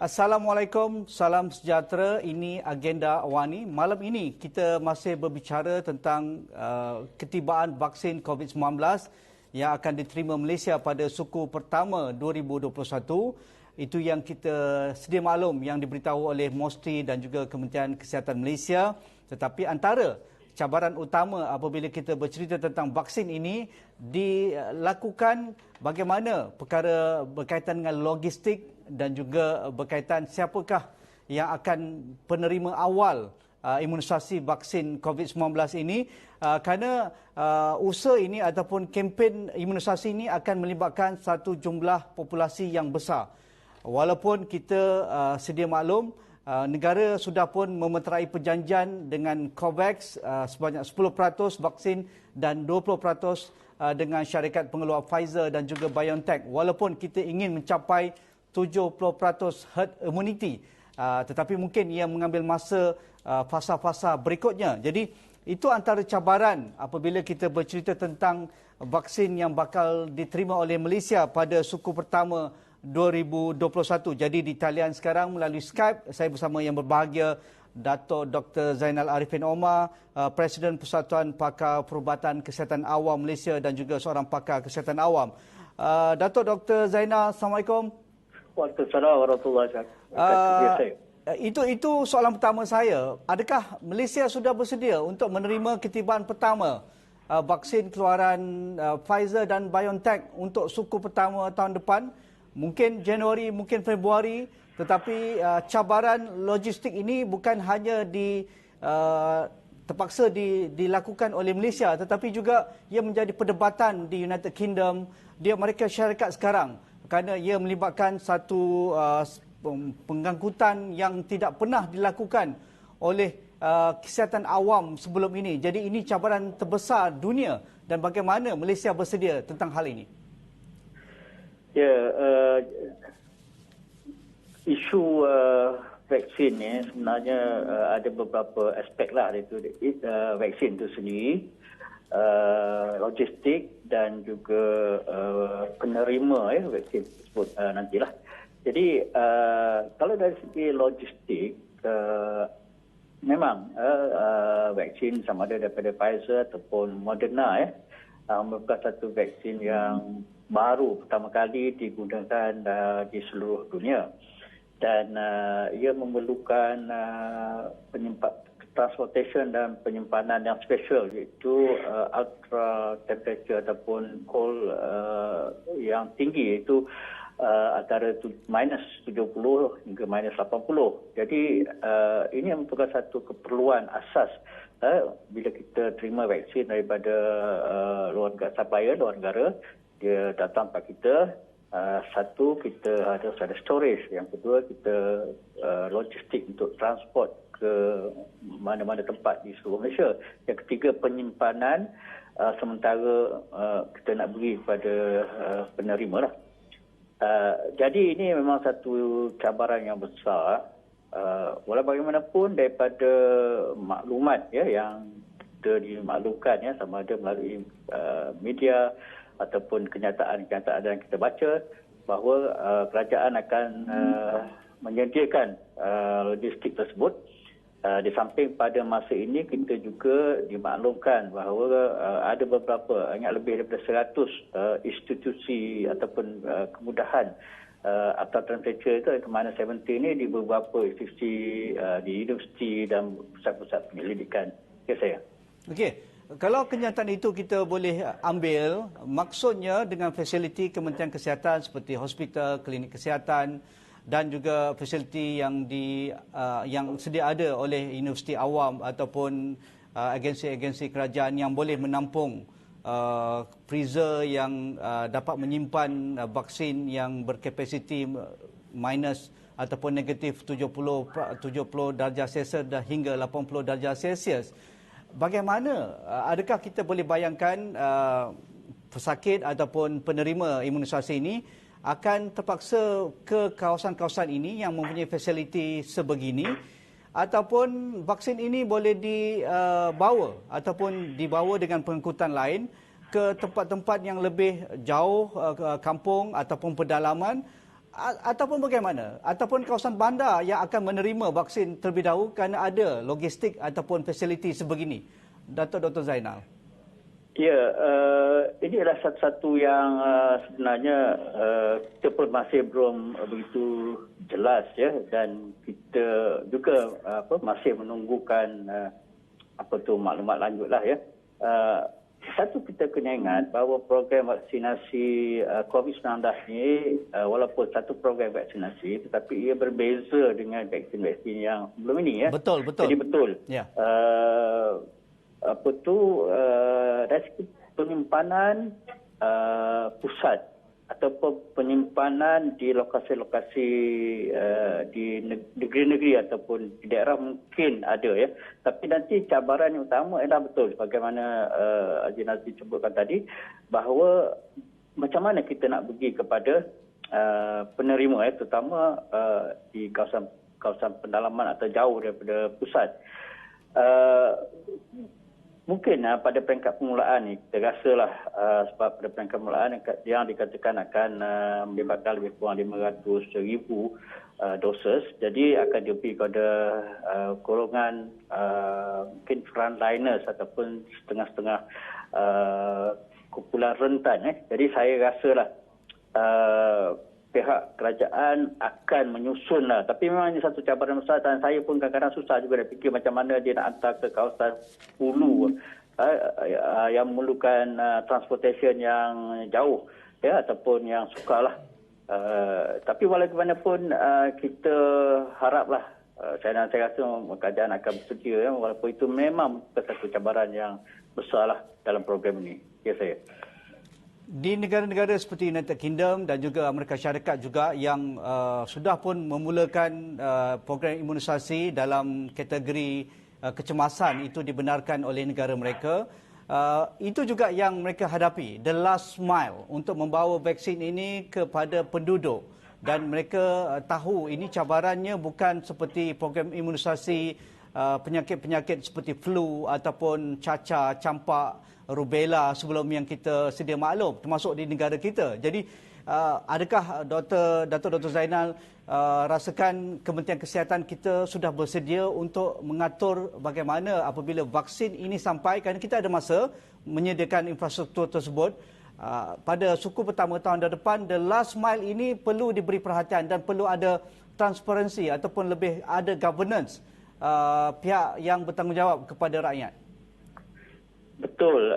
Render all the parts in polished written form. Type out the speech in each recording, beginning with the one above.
Assalamualaikum, salam sejahtera. Ini agenda Awani. Malam ini kita masih berbicara tentang ketibaan vaksin COVID-19 yang akan diterima Malaysia pada suku pertama 2021. Itu yang kita sedia maklum yang diberitahu oleh MOSTI dan juga Kementerian Kesihatan Malaysia. Tetapi antara cabaran utama apabila kita bercerita tentang vaksin ini dilakukan bagaimana perkara berkaitan dengan logistik dan juga berkaitan siapakah yang akan penerima awal imunisasi vaksin COVID-19 ini, kerana usaha ini ataupun kempen imunisasi ini akan melibatkan satu jumlah populasi yang besar. Walaupun kita sedia maklum, negara sudah pun memeterai perjanjian dengan COVAX sebanyak 10% vaksin dan 20% dengan syarikat pengeluar Pfizer dan juga BioNTech. Walaupun kita ingin mencapai 70% herd immunity, tetapi mungkin ia mengambil masa fasa-fasa berikutnya. Jadi itu antara cabaran apabila kita bercerita tentang vaksin yang bakal diterima oleh Malaysia pada suku pertama 2021. Jadi di talian sekarang melalui Skype saya bersama yang berbahagia Dato' Dr. Zainal Arifin Omar, Presiden Persatuan Pakar Perubatan Kesihatan Awam Malaysia dan juga seorang pakar kesihatan awam. Dato' Dr. Zainal, Assalamualaikum. Waalaikumsalam warahmatullahi wabarakatuh. Itu soalan pertama saya. Adakah Malaysia sudah bersedia untuk menerima ketibaan pertama vaksin keluaran Pfizer dan BioNTech untuk suku pertama tahun depan? Mungkin Januari, mungkin Februari, tetapi cabaran logistik ini bukan hanya terpaksa dilakukan oleh Malaysia, tetapi juga ia menjadi perdebatan di United Kingdom, di Amerika Syarikat sekarang, kerana ia melibatkan satu pengangkutan yang tidak pernah dilakukan oleh kesihatan awam sebelum ini. Jadi ini cabaran terbesar dunia, dan bagaimana Malaysia bersedia tentang hal ini? Ya, isu vaksin ni sebenarnya ada beberapa aspek lah itu vaksin itu sendiri, logistik dan juga penerima vaksin tersebut nantilah. Jadi kalau dari segi logistik, memang vaksin sama ada daripada Pfizer ataupun Moderna merupakan satu vaksin yang baru pertama kali digunakan di seluruh dunia, dan ia memerlukan transportation dan penyimpanan yang special, iaitu ultra temperature ataupun cold yang tinggi, iaitu antara minus 70 hingga minus 80. Jadi ini merupakan satu keperluan asas bila kita terima vaksin daripada supplier luar negara. Dia datang pada kita, satu kita harus ada storage, yang kedua kita logistik untuk transport ke mana-mana tempat di seluruh Malaysia, yang ketiga penyimpanan sementara kita nak beri kepada penerima lah. Jadi ini memang satu cabaran yang besar. Walau bagaimanapun daripada maklumat yang kita dimaklumkan sama ada melalui media ataupun kenyataan-kenyataan yang kita baca, bahawa kerajaan akan menyediakan logistik tersebut. Di samping pada masa ini kita juga dimaklumkan bahawa ada beberapa, lebih daripada 100 institusi ataupun kemudahan atau temperature itu minus 70 ini di beberapa institusi di universiti dan pusat-pusat penyelidikan. Saya. Okey. Kalau kenyataan itu kita boleh ambil, maksudnya dengan fasiliti Kementerian Kesihatan seperti hospital, klinik kesihatan dan juga fasiliti yang sedia ada oleh universiti awam ataupun agensi-agensi kerajaan yang boleh menampung freezer yang dapat menyimpan vaksin yang berkapasiti minus ataupun negatif 70 darjah Celsius dan hingga 80 darjah Celsius. Bagaimana, adakah kita boleh bayangkan pesakit ataupun penerima imunisasi ini akan terpaksa ke kawasan-kawasan ini yang mempunyai fasiliti sebegini, ataupun vaksin ini boleh dibawa ataupun dibawa dengan pengangkutan lain ke tempat-tempat yang lebih jauh, kampung ataupun pedalaman, Ataupun bagaimana? Ataupun kawasan bandar yang akan menerima vaksin terlebih dahulu kerana ada logistik ataupun fasiliti sebegini? Dr. Zainal. Ya, ini adalah satu-satu yang sebenarnya kita pun masih belum begitu jelas ya, dan kita juga masih menunggukan maklumat lanjut lah ya. Satu, kita kena ingat bahawa program vaksinasi COVID-19 ini walaupun satu program vaksinasi tetapi ia berbeza dengan vaksin-vaksin yang sebelum ini ya. Betul. Jadi betul. Ya. Dari segi penyimpanan pusat ataupun penyimpanan di lokasi-lokasi di negeri-negeri ataupun di daerah mungkin ada ya. Tapi nanti cabaran yang utama adalah betul bagaimana Haji Nazri sebutkan tadi, bahawa macam mana kita nak pergi kepada penerima ya, terutama di kawasan pendalaman atau jauh daripada pusat. Mungkin pada peringkat permulaan ni kita rasalah sebab pada peringkat permulaan yang dikatakan akan melibatkan lebih kurang 500,000 dosis, jadi akan diberi kepada golongan mungkin frontliners ataupun setengah-setengah kumpulan rentan. Jadi saya rasalah pihak kerajaan akan menyusunlah. Tapi memang ini satu cabaran besar dan saya pun kadang-kadang susah juga nak fikir macam mana dia nak hantar ke kawasan hulu yang memerlukan transportation yang jauh ya, ataupun yang sukar lah. Tapi walaupun kita haraplah saya rasa kerajaan akan bersedia ya, walaupun itu memang satu cabaran yang besar lah dalam program ini. Ya saya. Di negara-negara seperti United Kingdom dan juga Amerika Syarikat juga yang sudah pun memulakan program imunisasi dalam kategori kecemasan itu dibenarkan oleh negara mereka. Itu juga yang mereka hadapi, the last mile untuk membawa vaksin ini kepada penduduk. Dan mereka tahu ini cabarannya bukan seperti program imunisasi penyakit-penyakit seperti flu ataupun cacar, campak, rubella sebelum yang kita sedia maklum, termasuk di negara kita. Jadi adakah Dr. Zainal rasakan Kementerian Kesihatan kita sudah bersedia untuk mengatur bagaimana apabila vaksin ini sampai, kerana kita ada masa menyediakan infrastruktur tersebut pada suku pertama tahun depan. The last mile ini perlu diberi perhatian dan perlu ada transparansi ataupun lebih ada governance pihak yang bertanggungjawab kepada rakyat. Betul,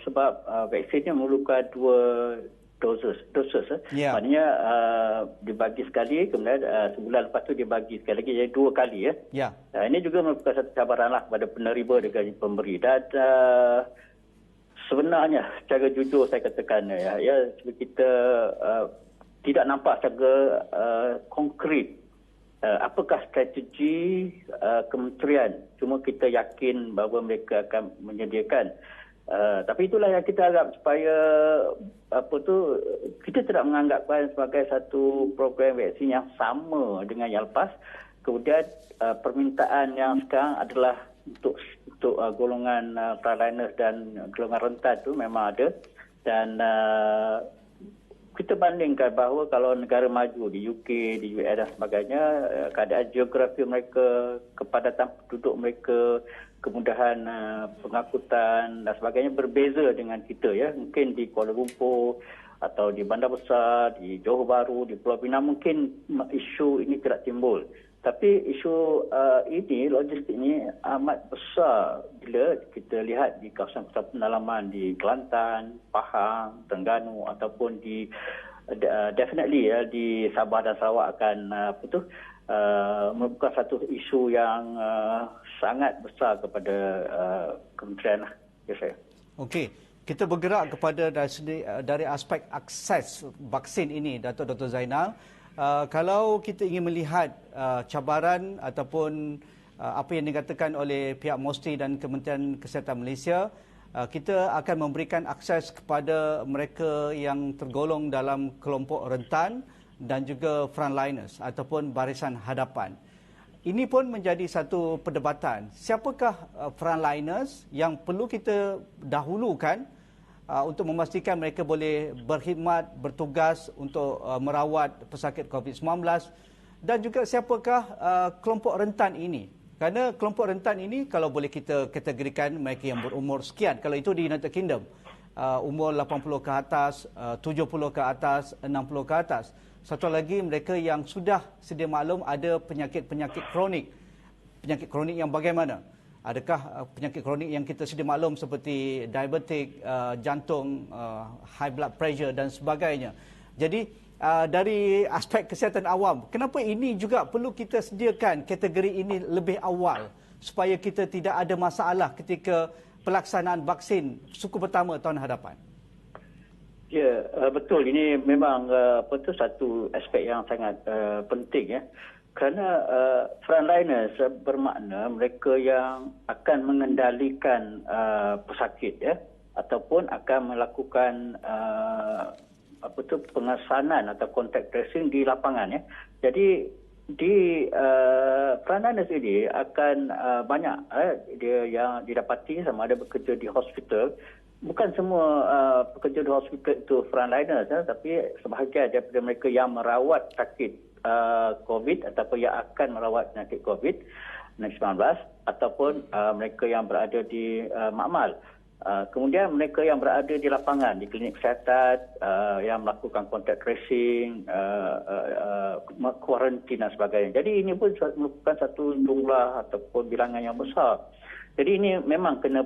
sebab vaksinnya memerlukan 2 dosis. Yeah. Maknanya dibagi sekali, kemudian sebulan lepas tu dibagi sekali lagi, jadi 2 kali ya. Yeah. Ini juga merupakan satu cabaran lah kepada penerima dengan pemberi. Dan sebenarnya secara jujur saya katakan ya kita tidak nampak secara konkret apakah strategi kementerian. Cuma kita yakin bahawa mereka akan menyediakan. Tapi itulah yang kita harap supaya kita tidak menganggapkan sebagai satu program vaksin yang sama dengan yang lepas. Kemudian permintaan yang sekarang adalah untuk golongan frontliners dan golongan rentan tu memang ada. Dan kita bandingkan bahawa kalau negara maju di UK, di US dan sebagainya, keadaan geografi mereka, kepadatan penduduk mereka, kemudahan pengangkutan dan sebagainya berbeza dengan kita ya. Mungkin di Kuala Lumpur atau di bandar besar, di Johor Bahru, di Pulau Pinang mungkin isu ini tidak timbul. Tapi isu ini, logistik ini amat besar bila kita lihat di kawasan-kawasan pendalaman di Kelantan, Pahang, Terengganu ataupun di definitely ya di Sabah dan Sarawak akan merupakan satu isu yang sangat besar kepada kementerian lah. Ya saya. Okey, kita bergerak kepada dari aspek akses vaksin ini, Dr. Zainal. Kalau kita ingin melihat cabaran ataupun apa yang dikatakan oleh pihak MOSTI dan Kementerian Kesihatan Malaysia, kita akan memberikan akses kepada mereka yang tergolong dalam kelompok rentan dan juga frontliners ataupun barisan hadapan. Ini pun menjadi satu perdebatan. Siapakah frontliners yang perlu kita dahulukan untuk memastikan mereka boleh berkhidmat, bertugas untuk merawat pesakit COVID-19, dan juga siapakah kelompok rentan ini. Kerana kelompok rentan ini kalau boleh kita kategorikan mereka yang berumur sekian, kalau itu di United Kingdom, umur 80 ke atas, 70 ke atas, 60 ke atas. Satu lagi mereka yang sudah sedia maklum ada penyakit-penyakit kronik. Penyakit kronik yang bagaimana? Adakah penyakit kronik yang kita sedia maklum seperti diabetik, jantung, high blood pressure dan sebagainya. Jadi dari aspek kesihatan awam, kenapa ini juga perlu kita sediakan kategori ini lebih awal supaya kita tidak ada masalah ketika pelaksanaan vaksin suku pertama tahun hadapan? Ya, betul. Ini memang betul satu aspek yang sangat penting ya. Kerana frontliners bermakna mereka yang akan mengendalikan pesakit ya, ataupun akan melakukan pengesanan atau contact tracing di lapangan ya. Jadi di frontliners ini akan banyak dia yang didapati sama ada bekerja di hospital. Bukan semua pekerja di hospital itu frontliners, tapi sebahagian daripada mereka yang merawat sakit COVID ataupun yang akan merawat penyakit COVID-19 ataupun mereka yang berada di makmal. Kemudian mereka yang berada di lapangan, di klinik kesihatan, yang melakukan contact tracing, kuarantin dan sebagainya. Jadi ini pun merupakan satu jumlah ataupun bilangan yang besar. Jadi ini memang kena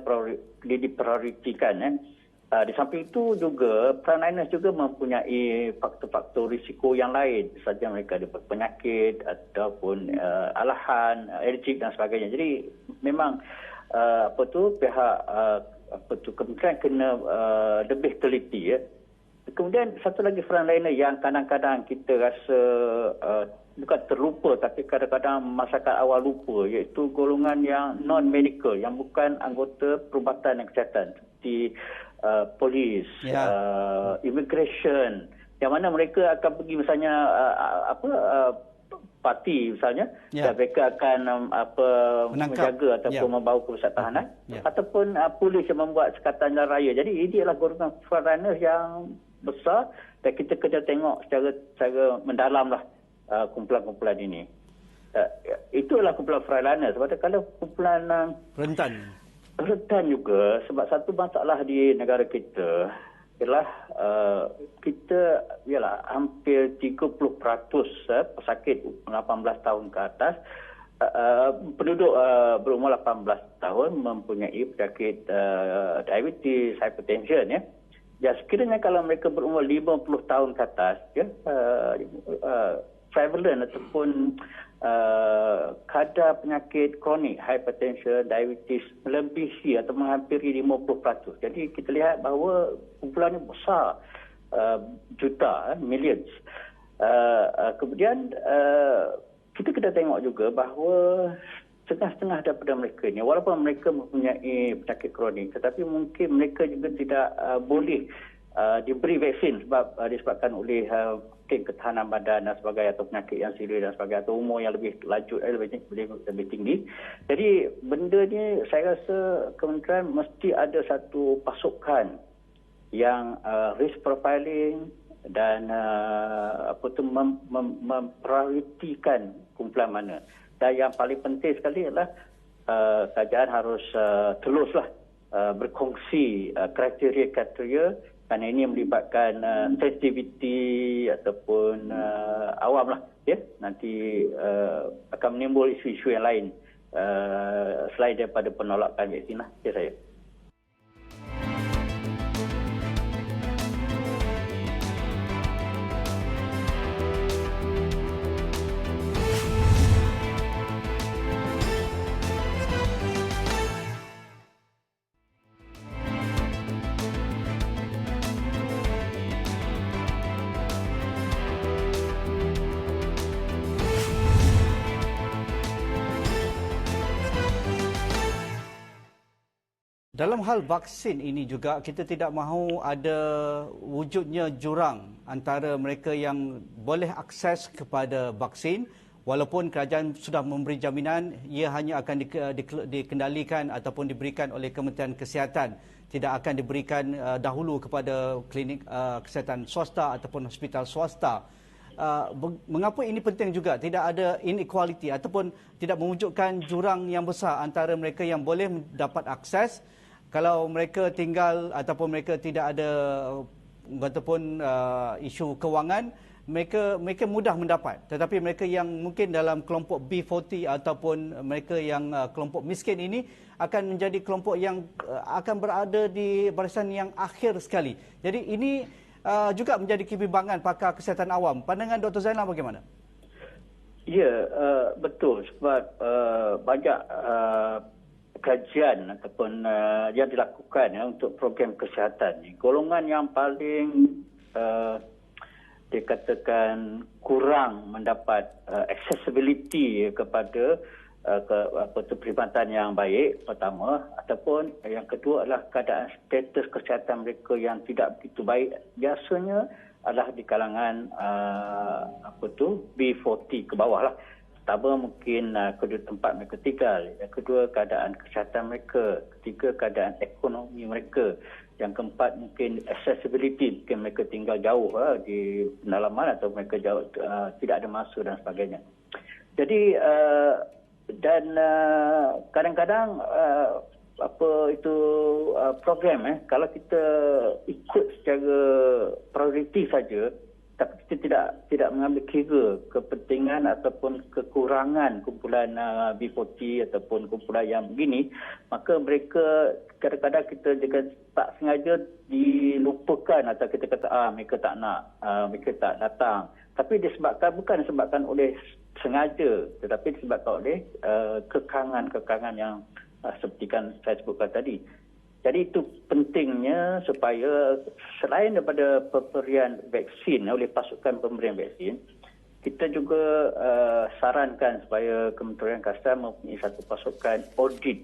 diprioritikan. Di samping itu juga, frontliners juga mempunyai faktor-faktor risiko yang lain. Saja mereka ada penyakit ataupun alahan, alergik dan sebagainya. Jadi memang pihak kementerian kena lebih teliti ya. Kemudian satu lagi frontliner yang kadang-kadang kita rasa bukan terlupa tapi kadang-kadang masyarakat awal lupa, iaitu golongan yang non-medical, yang bukan anggota perubatan dan kesihatan seperti polis, immigration, yang mana mereka akan pergi misalnya parti misalnya, dan mereka akan menjaga ataupun membawa ke pusat tahanan, ataupun polis yang membuat sekatan jalan raya. Jadi ini adalah golongan frontliners yang besar dan kita kena tengok secara mendalamlah kumpulan-kumpulan ini. Itulah kumpulan frontliners. Sebab kalau kumpulan rentan juga, sebab satu masalah di negara kita ialah kita hampir 30% pesakit 18 tahun ke atas, penduduk berumur 18 tahun mempunyai penyakit diabetes, hypertension ya. Ya, sekiranya kalau mereka berumur 50 tahun ke atas ya, prevalent ataupun kadar penyakit kronik, hypertension, diabetes melebihi atau menghampiri 50%. Jadi kita lihat bahawa kumpulannya besar, juta, millions. Kemudian kita kena tengok juga bahawa setengah-setengah daripada mereka ni, walaupun mereka mempunyai penyakit kronik, tetapi mungkin mereka juga tidak boleh diberi vaksin disebabkan oleh ketahanan badan dan sebagainya, atau penyakit yang serius dan sebagainya, atau umur yang lebih lanjut, lebih tinggi. Jadi benda ni saya rasa kementerian mesti ada satu pasukan yang risk profiling dan memprioritikan kumpulan mana. Dan yang paling penting sekali adalah kerajaan harus teruslah berkongsi kriteria-kriteria, kerana ini melibatkan sensitiviti ataupun awam lah ya. Nanti akan menimbul isu-isu yang lain selain daripada penolakan vaksin lah ya saya. Dalam hal vaksin ini juga kita tidak mahu ada wujudnya jurang antara mereka yang boleh akses kepada vaksin walaupun kerajaan sudah memberi jaminan ia hanya akan dikendalikan ataupun diberikan oleh Kementerian Kesihatan, tidak akan diberikan dahulu kepada klinik kesihatan swasta ataupun hospital swasta. Mengapa ini penting juga, tidak ada inequality ataupun tidak mewujudkan jurang yang besar antara mereka yang boleh mendapat akses, kalau mereka tinggal ataupun mereka tidak ada ataupun isu kewangan, mereka mudah mendapat, tetapi mereka yang mungkin dalam kelompok B40 ataupun mereka yang kelompok miskin ini akan menjadi kelompok yang akan berada di barisan yang akhir sekali. Jadi ini juga menjadi kebimbangan pakar kesihatan awam. Pandangan Dr. Zainal bagaimana? Ya, betul. Sebab banyak kajian ataupun yang dilakukan untuk program kesihatan ni, golongan yang paling dikatakan kurang mendapat accessibility kepada perkhidmatan yang baik, pertama, ataupun yang kedua adalah keadaan status kesihatan mereka yang tidak begitu baik, biasanya adalah di kalangan B40 ke bawah lah. Pertama mungkin kedua tempat mereka tinggal, yang kedua keadaan kesihatan mereka, ketiga keadaan ekonomi mereka, yang keempat mungkin accessibility, mungkin mereka tinggal jauh di pedalaman atau mereka jauh tidak ada masa dan sebagainya. Jadi dan kadang-kadang program kalau kita ikut secara prioriti saja, tapi kita tidak mengambil kira kepentingan ataupun kekurangan kumpulan B40 ataupun kumpulan yang begini, maka mereka kadang-kadang kita juga tak sengaja dilupakan atau kita kata mereka tak nak, mereka tak datang. Tapi bukan disebabkan oleh sengaja, tetapi disebabkan oleh kekangan-kekangan yang seperti kan saya sebutkan tadi. Jadi itu pentingnya supaya selain daripada pemberian vaksin oleh pasukan pemberian vaksin, kita juga sarankan supaya Kementerian Kesihatan mempunyai satu pasukan audit,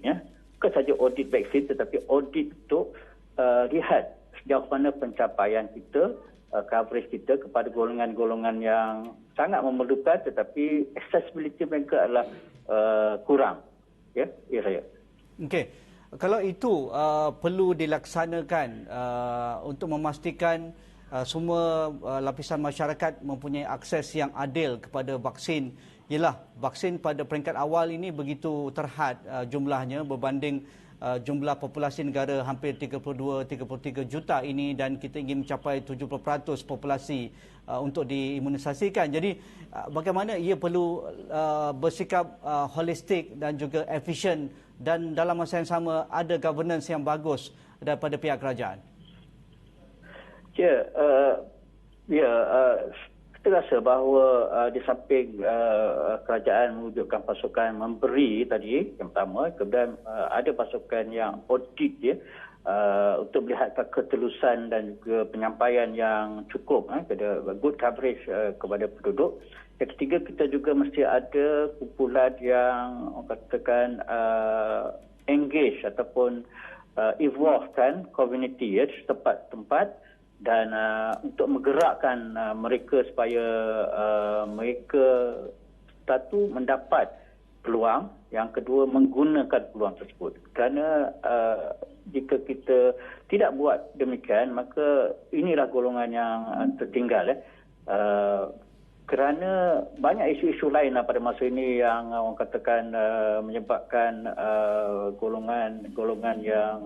bukan saja audit vaksin tetapi audit untuk lihat sejauh mana pencapaian kita, coverage kita kepada golongan-golongan yang sangat memerlukan tetapi accessibility mereka adalah kurang. Ya saya. Okey. Kalau itu perlu dilaksanakan untuk memastikan semua lapisan masyarakat mempunyai akses yang adil kepada vaksin. Ialah vaksin pada peringkat awal ini begitu terhad jumlahnya berbanding jumlah populasi negara hampir 32-33 juta ini, dan kita ingin mencapai 70% populasi untuk diimunisasikan. Jadi bagaimana ia perlu bersikap holistik dan juga efisien, dan dalam masa yang sama ada governance yang bagus daripada pihak kerajaan. Kita rasa bahawa di samping kerajaan mewujudkan pasukan memberi tadi yang pertama, kemudian ada pasukan yang audit untuk melihat ketulusan dan juga penyampaian yang cukup, ada good coverage kepada penduduk. Yang ketiga, kita juga mesti ada kumpulan yang katakan engage ataupun evolve kan community tempat-tempat, dan untuk menggerakkan mereka supaya mereka satu mendapat peluang, yang kedua menggunakan peluang tersebut. Kerana jika kita tidak buat demikian, maka inilah golongan yang tertinggal. Kerana banyak isu-isu lain pada masa ini yang orang katakan menyebabkan golongan yang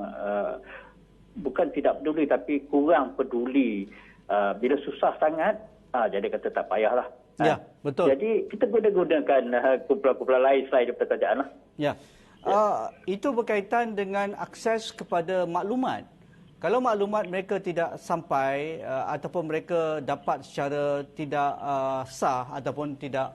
bukan tidak peduli tapi kurang peduli. Bila susah sangat, jadi kata tak payahlah. Ya, betul. Jadi kita gunakan kumpulan-kumpulan lain selain daripada kerajaan lah. Ya. Itu berkaitan dengan akses kepada maklumat. Kalau maklumat mereka tidak sampai ataupun mereka dapat secara tidak sah ataupun tidak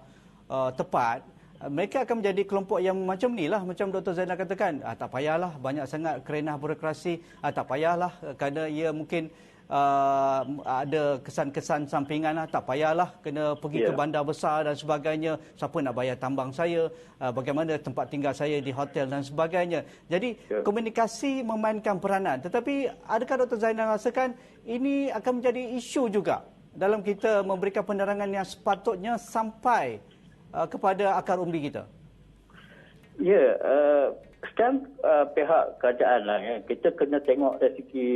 tepat, mereka akan menjadi kelompok yang macam ni lah, macam Dr. Zainal katakan, tak payahlah banyak sangat kerenah birokrasi, tak payahlah kerana ia mungkin ada kesan-kesan sampingan, tak payahlah kena pergi ke bandar besar dan sebagainya, siapa nak bayar tambang saya, bagaimana tempat tinggal saya di hotel dan sebagainya. Jadi komunikasi memainkan peranan. Tetapi adakah Dr. Zainal rasakan ini akan menjadi isu juga dalam kita memberikan penerangan yang sepatutnya sampai kepada akar umbi kita? Ya, sekarang pihak kerajaan lah ya, kita kena tengok dari segi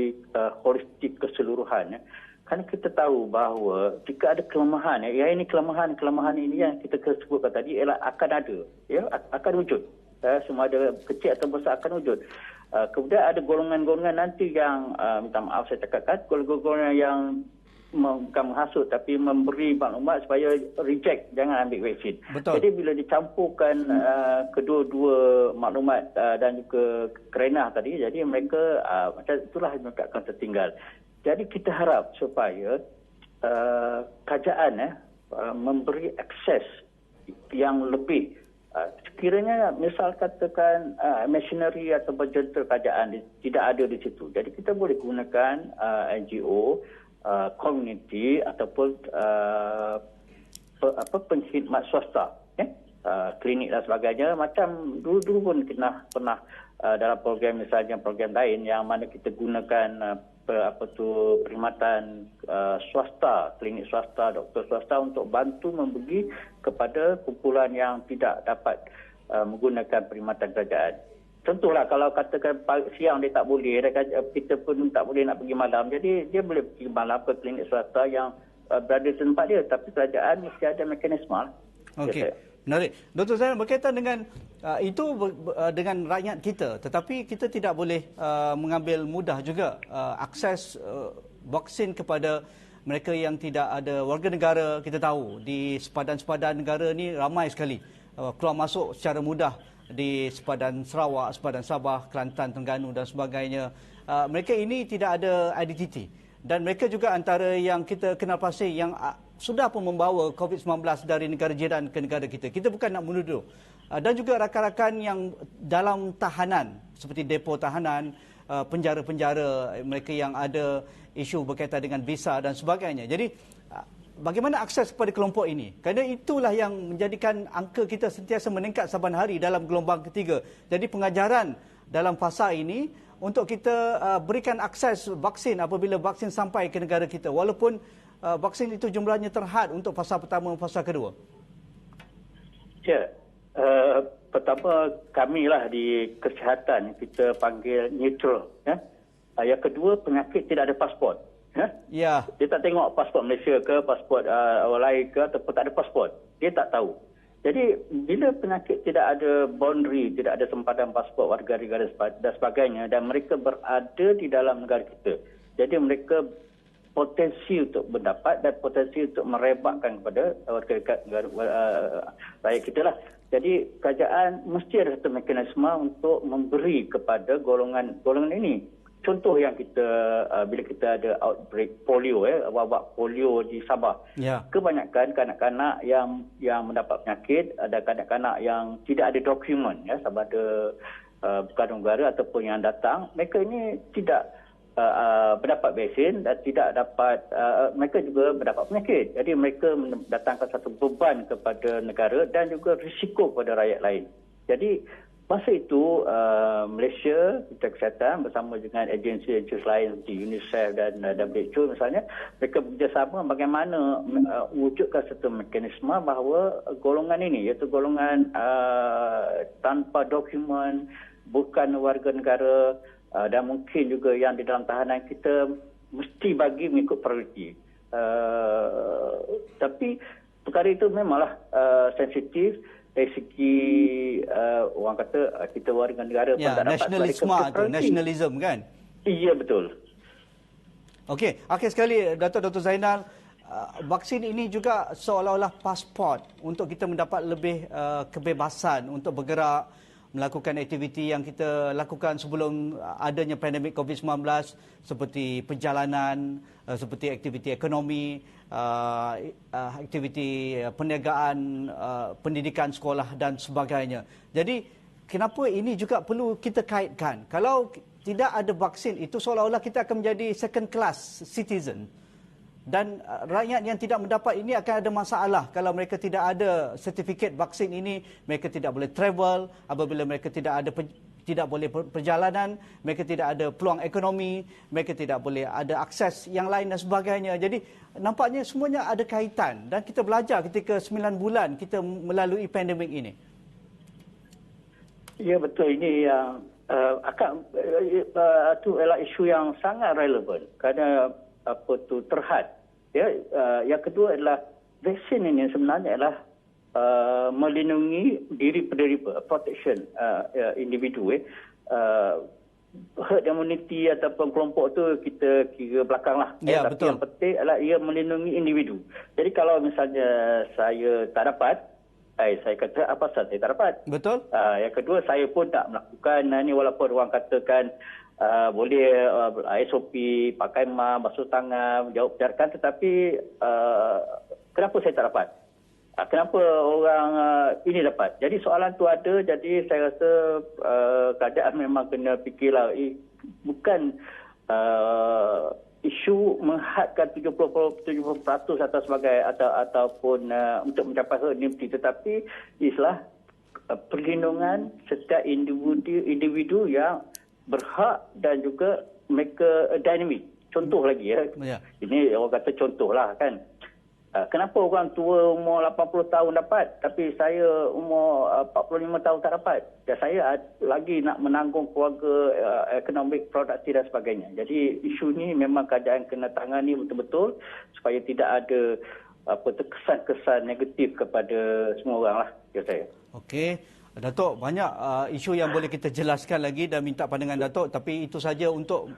holistik keseluruhan ya. Kerana kita tahu bahawa jika ada kelemahan ya, ini kelemahan ini yang kita sebutkan tadi ialah akan ada ya, akan wujud. Semua ada kecil atau besar akan wujud. Kemudian ada golongan-golongan nanti yang minta maaf saya cakapkan, golongan-golongan yang bukan menghasut tapi memberi maklumat supaya reject, jangan ambil vaksin. Betul. Jadi bila dicampurkan kedua-dua maklumat dan juga kerenah tadi, jadi mereka macam itulah mereka akan tertinggal. Jadi kita harap supaya kerajaan memberi akses yang lebih. Sekiranya misal katakan machinery atau budgeter kerajaan tidak ada di situ. Jadi kita boleh gunakan NGO, community ataupun pengkhidmat swasta, klinik dan sebagainya. Macam dulu pun pernah dalam program, misalnya program lain yang mana kita gunakan perkhidmatan swasta, klinik swasta, doktor swasta untuk bantu memberi kepada kumpulan yang tidak dapat menggunakan perkhidmatan kerajaan. Tentulah kalau katakan siang dia tak boleh, kita pun tak boleh nak pergi malam. Jadi dia boleh pergi malam ke klinik swasta yang berada di tempat dia. Tapi kerajaan mesti ada mekanisme. Okey, menarik. Dr. Zainal, berkaitan dengan itu dengan rakyat kita. Tetapi kita tidak boleh mengambil mudah juga akses vaksin kepada mereka yang tidak ada warga negara. Kita tahu di sepadan-sepadan negara ni ramai sekali keluar masuk secara mudah di sepadan Sarawak, sepadan Sabah, Kelantan, Terengganu dan sebagainya. Mereka ini tidak ada identiti dan mereka juga antara yang kita kenal pasti yang sudah pun membawa COVID-19 dari negara jiran ke negara kita. Kita bukan nak menuduh. Dan juga rakan-rakan yang dalam tahanan seperti depo tahanan, penjara-penjara, mereka yang ada isu berkaitan dengan visa dan sebagainya. Jadi bagaimana akses kepada kelompok ini? Kerana itulah yang menjadikan angka kita sentiasa meningkat saban hari dalam gelombang ketiga. Jadi pengajaran dalam fasa ini untuk kita berikan akses vaksin apabila vaksin sampai ke negara kita. Walaupun vaksin itu jumlahnya terhad untuk fasa pertama dan fasa kedua. Ya, pertama kamilah di kesihatan kita panggil neutral. Yang kedua, penyakit tidak ada pasport. Ya. Dia tak tengok pasport Malaysia ke, pasport orang lain ke, ataupun tak ada pasport. Dia tak tahu. Jadi, bila penyakit tidak ada boundary, tidak ada sempadan pasport warga negara dan sebagainya, dan mereka berada di dalam negara kita. Jadi, mereka potensi untuk mendapat dan potensi untuk merebakkan kepada warga rakyat kita lah. Jadi, kerajaan mesti ada satu mekanisme untuk memberi kepada golongan ini. Contoh yang kita bila kita ada outbreak polio, wabak polio di Sabah, kebanyakan kanak-kanak yang mendapat penyakit, ada kanak-kanak yang tidak ada dokumen, sama ada bukan negara ataupun yang datang, mereka ini tidak mendapat vaksin dan tidak dapat, mereka juga mendapat penyakit. Jadi mereka mendatangkan satu beban kepada negara dan juga risiko kepada rakyat lain. Jadi masa itu Malaysia Kementerian Kesihatan bersama dengan agensi-agensi lain seperti UNICEF dan WHO misalnya, mereka bekerjasama bagaimana wujudkan satu mekanisme bahawa golongan ini, iaitu golongan tanpa dokumen, bukan warga negara dan mungkin juga yang di dalam tahanan, kita mesti bagi mengikut prioriti. Tapi perkara itu memanglah sensitif dari segi orang kata kita warga negara pun tak dapat nasionalisme tu, nasionalisme kan? Iya, betul. Okey, akhir sekali Dr. Zainal, vaksin ini juga seolah-olah pasport untuk kita mendapat lebih kebebasan untuk bergerak, melakukan aktiviti yang kita lakukan sebelum adanya pandemik COVID-19 seperti perjalanan, seperti aktiviti ekonomi, aktiviti perniagaan, pendidikan sekolah dan sebagainya. Jadi kenapa ini juga perlu kita kaitkan? Kalau tidak ada vaksin itu seolah-olah kita akan menjadi second class citizen. Dan rakyat yang tidak mendapat ini akan ada masalah kalau mereka tidak ada sertifikat vaksin ini, mereka tidak boleh travel, apabila mereka tidak ada tidak boleh perjalanan, mereka tidak ada peluang ekonomi, mereka tidak boleh ada akses yang lain dan sebagainya. Jadi nampaknya semuanya ada kaitan dan kita belajar ketika 9 bulan kita melalui pandemik ini. Ya, betul. Ini yang itu adalah isu yang sangat relevan kerana terhad. Ya, yang kedua adalah vaksin ini sebenarnya adalah melindungi diri penderita, protection individu. Herd immunity ataupun kelompok tu kita kira belakang lah. Ya, Tapi betul. yang penting adalah ia melindungi individu. Jadi kalau misalnya saya tak dapat, saya kata apa pasal saya tak dapat. Betul? Yang kedua, saya pun tak melakukan ni walaupun orang katakan boleh SOP, pakai mask, basuh tangan, jawab jarakan, tetapi kenapa saya tak dapat? Kenapa orang ini dapat? Jadi soalan tu ada, jadi saya rasa keadaan memang kena fikirlah. Bukan isu menghadkan 70% atau sebagai ataupun untuk mencapai herd immunity, tetapi istilah perlindungan setiap individu yang berhak dan juga mereka dinamik. Contoh lagi ya. Ini orang kata contoh lah kan. Kenapa orang tua umur 80 tahun dapat tapi saya umur 45 tahun tak dapat? Dan saya lagi nak menanggung keluarga, ekonomik, produktif dan sebagainya. Jadi isu ni memang keadaan kena tangani betul-betul supaya tidak ada kesan-kesan negatif kepada semua orang lah, kira saya. Okey. Datuk, banyak isu yang boleh kita jelaskan lagi dan minta pandangan Datuk, tapi itu saja untuk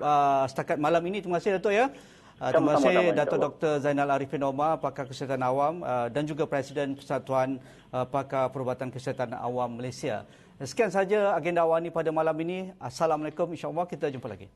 setakat malam ini. Terima kasih Datuk ya. Terima kasih Datuk Dr. Zainal Arifin Omar, Pakar Kesihatan Awam dan juga Presiden Persatuan Pakar Perubatan Kesihatan Awam Malaysia. Sekian saja agenda awal ini pada malam ini. Assalamualaikum, insya-Allah kita jumpa lagi.